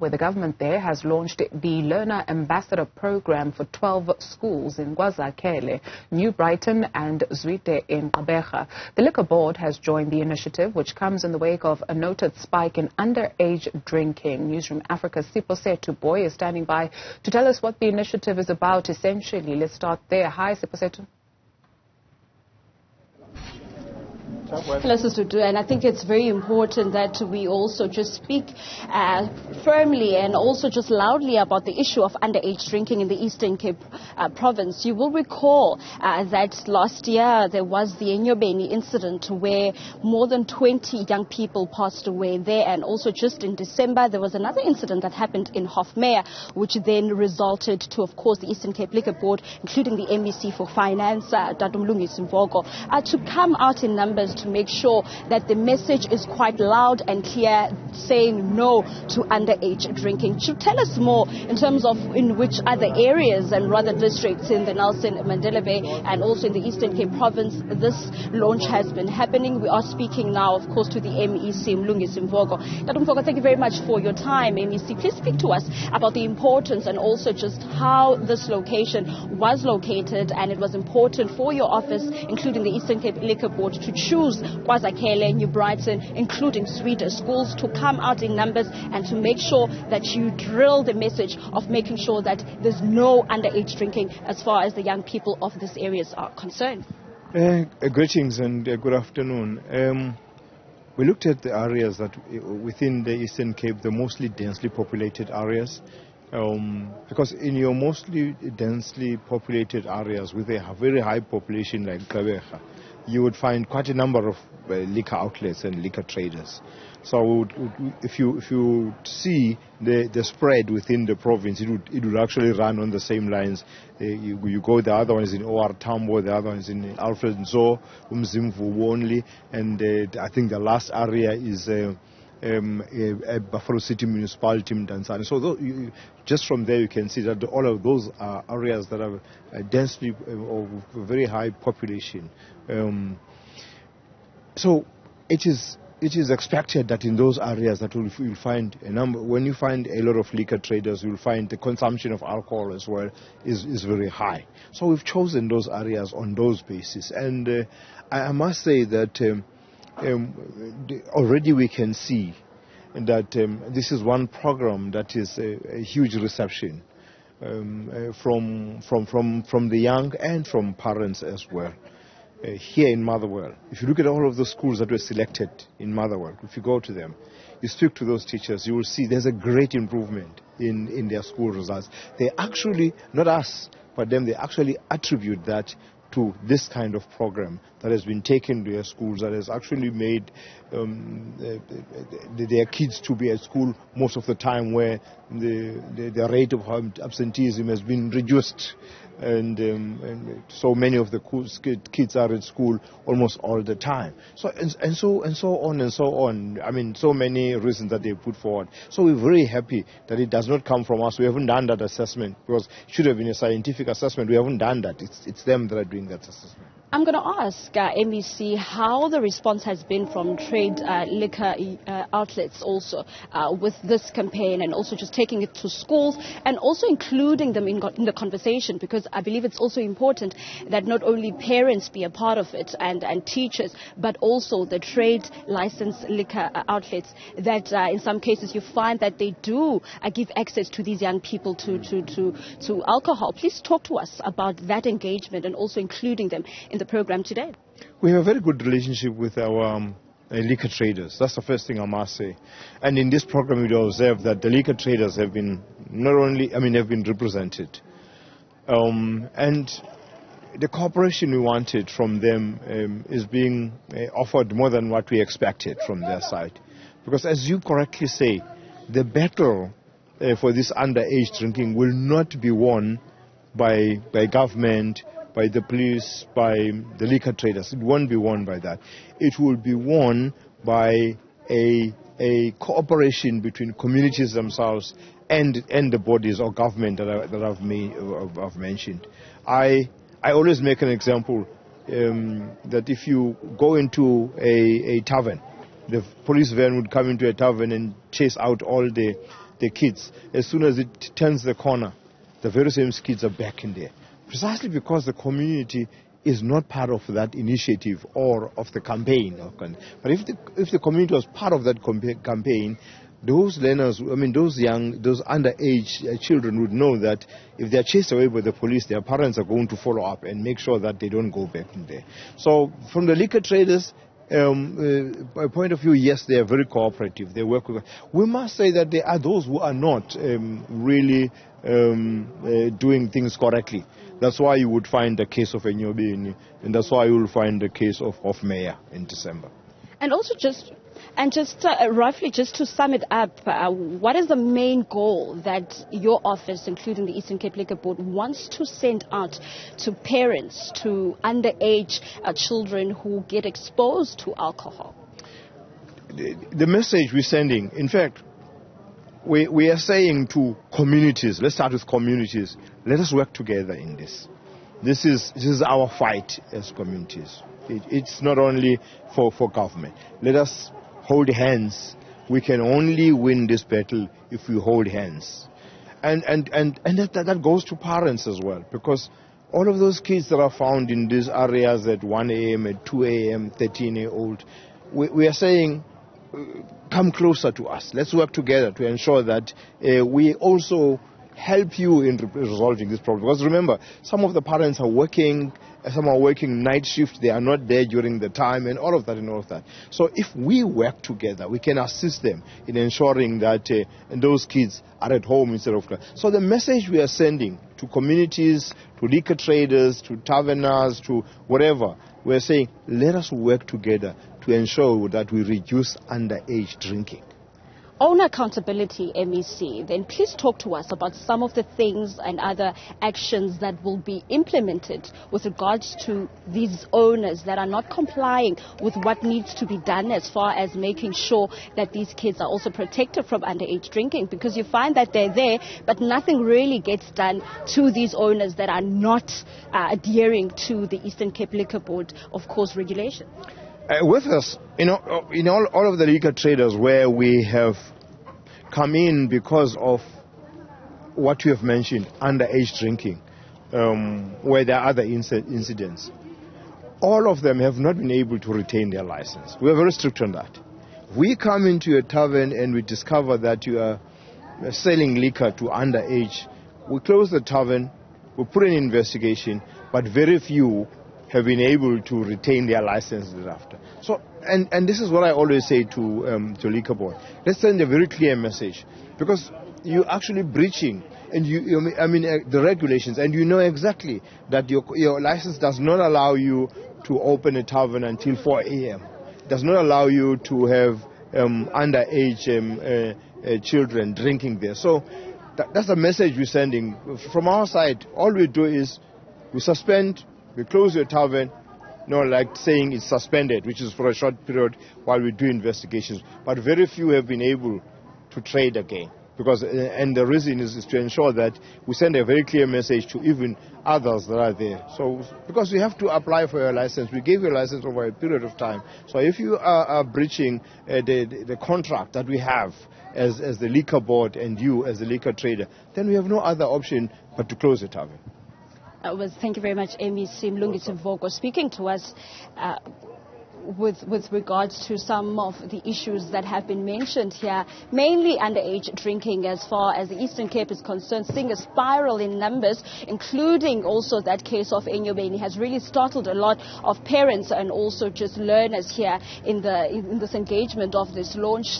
where the government there has launched the Learner Ambassador program for 12 schools in Kwazakhele, Brighton and Zwide in Gqeberha. The Liquor Board has joined the initiative, which comes in the wake of a noted spike in underage drinking. Newzroom Afrika's Siphosethu Booi is standing by to tell us what the initiative is about essentially. Let's start there. Hi, Siphosethu. Hello, Sister Du, and I think it's very important that we also just speak firmly and also just loudly about the issue of underage drinking in the Eastern Cape province. You will recall that last year there was the Enyobeni incident where more than 20 young people passed away there, and also just in December there was another incident that happened in Hofmeyr, which then resulted to, of course, the Eastern Cape Liquor Board, including the MEC for Finance, Newzroom Afrika, to come out in numbers to make sure that the message is quite loud and clear, saying no to underage drinking. To tell us more in terms of in which other areas and rather districts in the Nelson Mandela Bay and also in the Eastern Cape province this launch has been happening. We are speaking now, of course, to the MEC, Mlungisi. Thank you very much for your time, MEC. Please speak to us about the importance and also just how this location was located, and it was important for your office, including the Eastern Cape Liquor Board, to choose Kwazakhele, New Brighton, including Zwide schools, to come out in numbers and to make sure that you drill the message of making sure that there's no underage drinking as far as the young people of these areas are concerned. Greetings and good afternoon. We looked at the areas that within the Eastern Cape, the mostly densely populated areas, because in your mostly densely populated areas with a very high population like Gqeberha, you would find quite a number of liquor outlets and liquor traders. So if you see the spread within the province, it would actually run on the same lines. You go, the other one is in OR Tambo, the other one is in Alfred Nzo, Umzimvu only, and I think the last area is Buffalo City Municipality, Mdantsane. So just from there you can see that all of those are areas that are densely or very high population. So it is expected that in those areas that you'll find a number. When you find a lot of liquor traders, you'll find the consumption of alcohol as well is very high. So we've chosen those areas on those bases, and I must say that already we can see that this is one program that is a huge reception from the young and from parents as well. Here in Motherwell, if you look at all of the schools that were selected in Motherwell, if you go to them, you speak to those teachers, you will see there's a great improvement in their school results. They actually, not us, but them, they actually attribute that to this kind of program that has been taken to their schools, that has actually made their kids to be at school most of the time, where the rate of absenteeism has been reduced. And so many of the kids are at school almost all the time. So on. I mean, so many reasons that they put forward. So we're very happy that it does not come from us. We haven't done that assessment, because it should have been a scientific assessment. We haven't done that. It's them that are doing that assessment. I'm going to ask MEC how the response has been from trade liquor outlets also with this campaign, and also just taking it to schools and also including them in the conversation, because I believe it's also important that not only parents be a part of it and teachers, but also the trade licensed liquor outlets that in some cases you find that they do give access to these young people to alcohol. Please talk to us about that engagement and also including them in the program today. We have a very good relationship with our liquor traders. That's the first thing I must say. And in this program, we observe that the liquor traders have been have been represented. And the cooperation we wanted from them is being offered more than what we expected from their side. Because as you correctly say, the battle for this underage drinking will not be won by government, by the police, by the liquor traders. It won't be won by that. It will be won by a cooperation between communities themselves and the bodies or government that I've mentioned. I always make an example that if you go into a tavern, the police van would come into a tavern and chase out all the the kids, as soon as it turns the corner, the very same kids are back in there. Precisely because the community is not part of that initiative or of the campaign. But if the community was part of that campaign, those learners, those underage children would know that if they are chased away by the police, their parents are going to follow up and make sure that they don't go back in there. So from the liquor traders, point of view, yes, they are very cooperative. They work with. We must say that there are those who are not really doing things correctly. That's why you would find the case of Enyobeni, and that's why you will find the case of Mayor in December. And also roughly, just to sum it up, what is the main goal that your office, including the Eastern Cape Liquor Board, wants to send out to parents, to underage children who get exposed to alcohol? The message we're sending, in fact, we are saying to communities, let's start with communities, let us work together in this. This is our fight as communities. It's not only for government. Let us hold hands. We can only win this battle if we hold hands. And that goes to parents as well, because all of those kids that are found in these areas at 1 a.m., at 2 a.m., 13-year-old, we are saying, come closer to us. Let's work together to ensure that we also help you in resolving this problem. Because remember, some of the parents are working, some are working night shift, they are not there during the time, and all of that. So if we work together, we can assist them in ensuring that those kids are at home instead of class. So the message we are sending to communities, to liquor traders, to taverners, to whatever, we are saying, let us work together to ensure that we reduce underage drinking. On accountability, MEC, then please talk to us about some of the things and other actions that will be implemented with regards to these owners that are not complying with what needs to be done as far as making sure that these kids are also protected from underage drinking, because you find that they're there, but nothing really gets done to these owners that are not adhering to the Eastern Cape Liquor Board, of course, regulation. With us, in all of the liquor traders where we have come in because of what you have mentioned, underage drinking, where there are other incidents, all of them have not been able to retain their license. We are very strict on that. We come into a tavern and we discover that you are selling liquor to underage. We close the tavern, we put an investigation, but very few have been able to retain their license thereafter. So, and this is what I always say to Liquor Board. Let's send a very clear message, because you're actually breaching the regulations, and you know exactly that your license does not allow you to open a tavern until 4 a.m. It does not allow you to have underage children drinking there. So that's the message we're sending. From our side, all we do is we suspend. We close your tavern, like saying it's suspended, which is for a short period while we do investigations. But very few have been able to trade again. And the reason is to ensure that we send a very clear message to even others that are there. So, because you have to apply for your license, we gave you a license over a period of time. So if you are breaching the contract that we have as the liquor board and you as the liquor trader, then we have no other option but to close the tavern. Thank you very much, MEC Mlungisi, speaking to us with regards to some of the issues that have been mentioned here, mainly underage drinking as far as the Eastern Cape is concerned, seeing a spiral in numbers, including also that case of Enyobeni, has really startled a lot of parents and also just learners here in this engagement of this launch.